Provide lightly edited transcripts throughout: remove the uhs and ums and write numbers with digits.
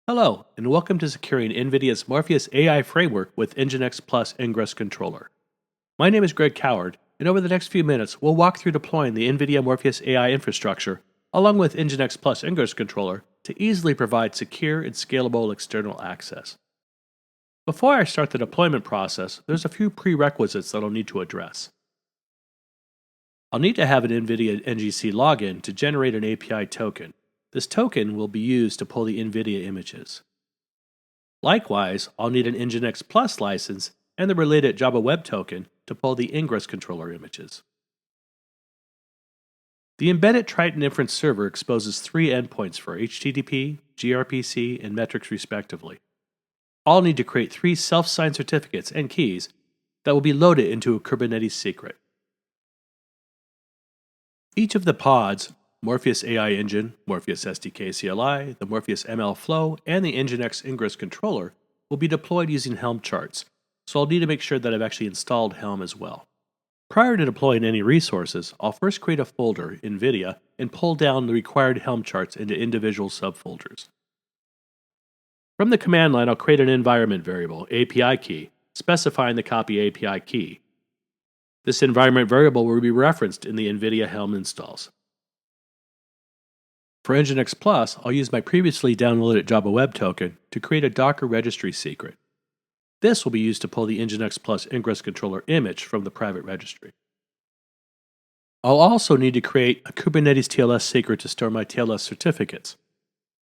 Hello, and welcome to securing NVIDIA's Morpheus AI framework with NGINX Plus Ingress controller. My name is Greg Coward, and over the next few minutes, we'll walk through deploying the NVIDIA Morpheus AI infrastructure along with NGINX Plus Ingress controller to easily provide secure and scalable external access. Before I start the deployment process, there's a few prerequisites that I'll need to address. I'll need to have an NVIDIA NGC login to generate an API token. This token will be used to pull the NVIDIA images. Likewise, I'll need an NGINX Plus license and the related Java Web Token to pull the Ingress controller images. The embedded Triton inference server exposes 3 endpoints for HTTP, gRPC, and metrics respectively. I'll need to create 3 self-signed certificates and keys that will be loaded into a Kubernetes secret. Each of the pods, Morpheus AI Engine, Morpheus SDK CLI, the Morpheus ML Flow, and the NGINX Ingress controller will be deployed using Helm charts, so I'll need to make sure that I've actually installed Helm as well. Prior to deploying any resources, I'll first create a folder, NVIDIA, and pull down the required Helm charts into individual subfolders. From the command line, I'll create an environment variable, API key, specifying the copy API key. This environment variable will be referenced in the NVIDIA Helm installs. For NGINX Plus, I'll use my previously downloaded Java Web Token to create a Docker registry secret. This will be used to pull the NGINX Plus Ingress controller image from the private registry. I'll also need to create a Kubernetes TLS secret to store my TLS certificates.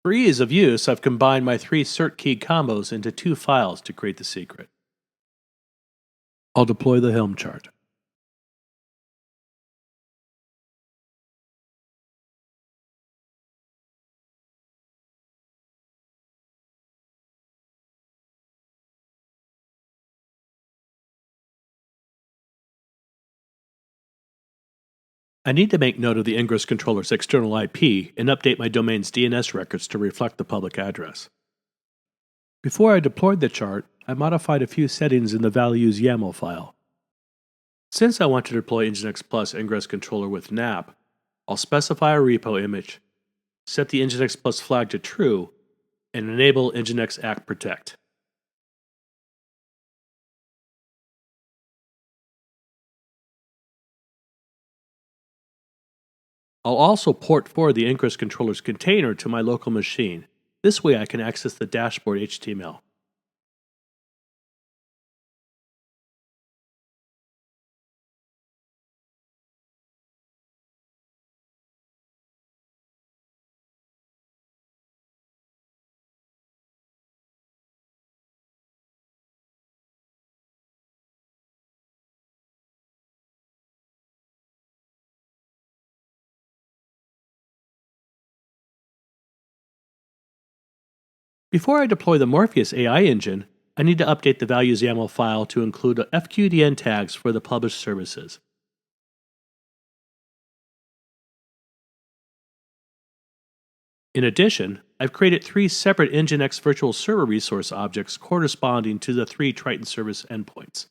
For ease of use, I've combined my 3 cert key combos into 2 files to create the secret. I'll deploy the Helm chart. I need to make note of the Ingress controller's external IP and update my domain's DNS records to reflect the public address. Before I deployed the chart, I modified a few settings in the values YAML file. Since I want to deploy NGINX Plus Ingress controller with NAP, I'll specify a repo image, set the NGINX Plus flag to true, and enable NGINX Act Protect. I'll also port forward the Ingress controller's container to my local machine. This way I can access the dashboard HTML. Before I deploy the Morpheus AI engine, I need to update the values YAML file to include FQDN tags for the published services. In addition, I've created 3 separate NGINX virtual server resource objects corresponding to the 3 Triton service endpoints.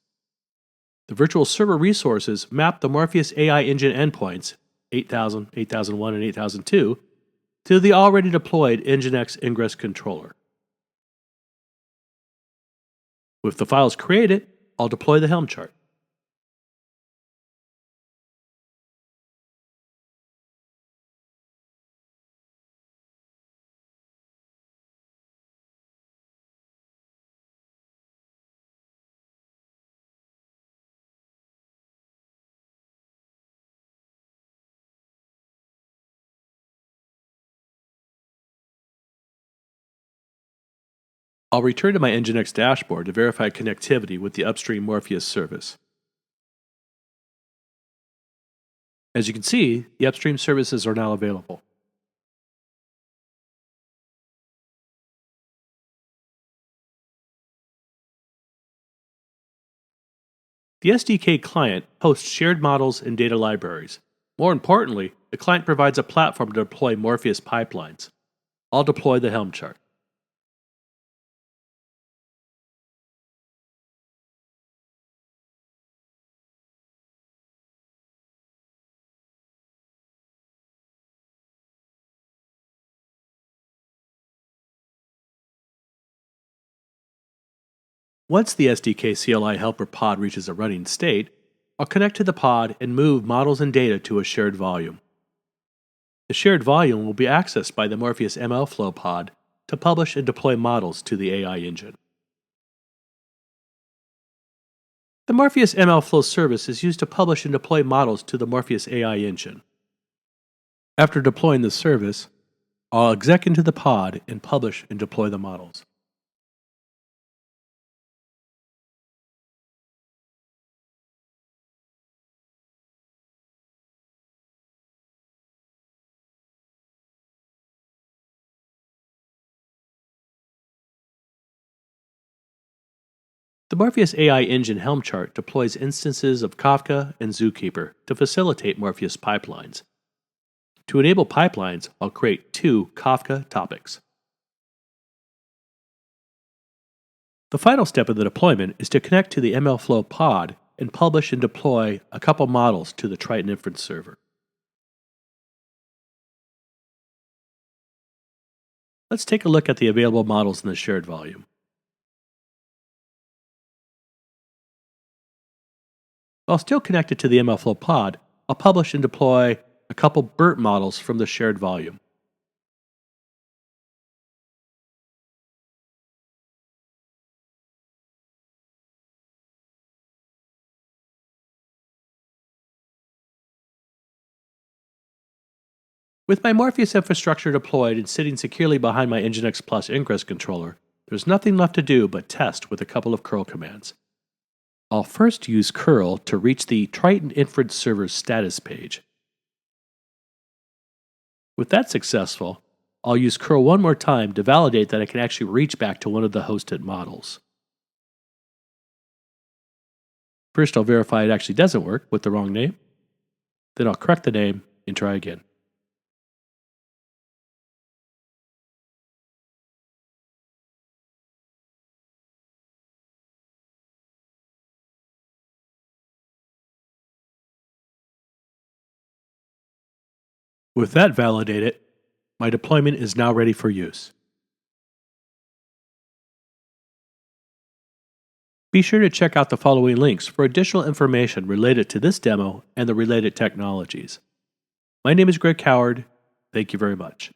The virtual server resources map the Morpheus AI engine endpoints, 8000, 8001, and 8002, to the already deployed NGINX Ingress controller. With the files created, I'll deploy the Helm chart. I'll return to my NGINX dashboard to verify connectivity with the upstream Morpheus service. As you can see, the upstream services are now available. The SDK client hosts shared models and data libraries. More importantly, the client provides a platform to deploy Morpheus pipelines. I'll deploy the Helm chart. Once the SDK CLI helper pod reaches a running state, I'll connect to the pod and move models and data to a shared volume. The shared volume will be accessed by the Morpheus MLflow pod to publish and deploy models to the AI engine. The Morpheus MLflow service is used to publish and deploy models to the Morpheus AI engine. After deploying the service, I'll exec into the pod and publish and deploy the models. The Morpheus AI engine Helm chart deploys instances of Kafka and Zookeeper to facilitate Morpheus pipelines. To enable pipelines, I'll create 2 Kafka topics. The final step of the deployment is to connect to the MLflow pod and publish and deploy a couple models to the Triton Inference server. Let's take a look at the available models in the shared volume. While still connected to the MLflow pod, I'll publish and deploy a couple BERT models from the shared volume. With my Morpheus infrastructure deployed and sitting securely behind my NGINX Plus Ingress controller, there's nothing left to do but test with a couple of curl commands. I'll first use curl to reach the Triton Inference server's status page. With that successful, I'll use curl one more time to validate that I can actually reach back to one of the hosted models. First, I'll verify it actually doesn't work with the wrong name. Then I'll correct the name and try again. With that validated, my deployment is now ready for use. Be sure to check out the following links for additional information related to this demo and the related technologies. My name is Greg Coward. Thank you very much.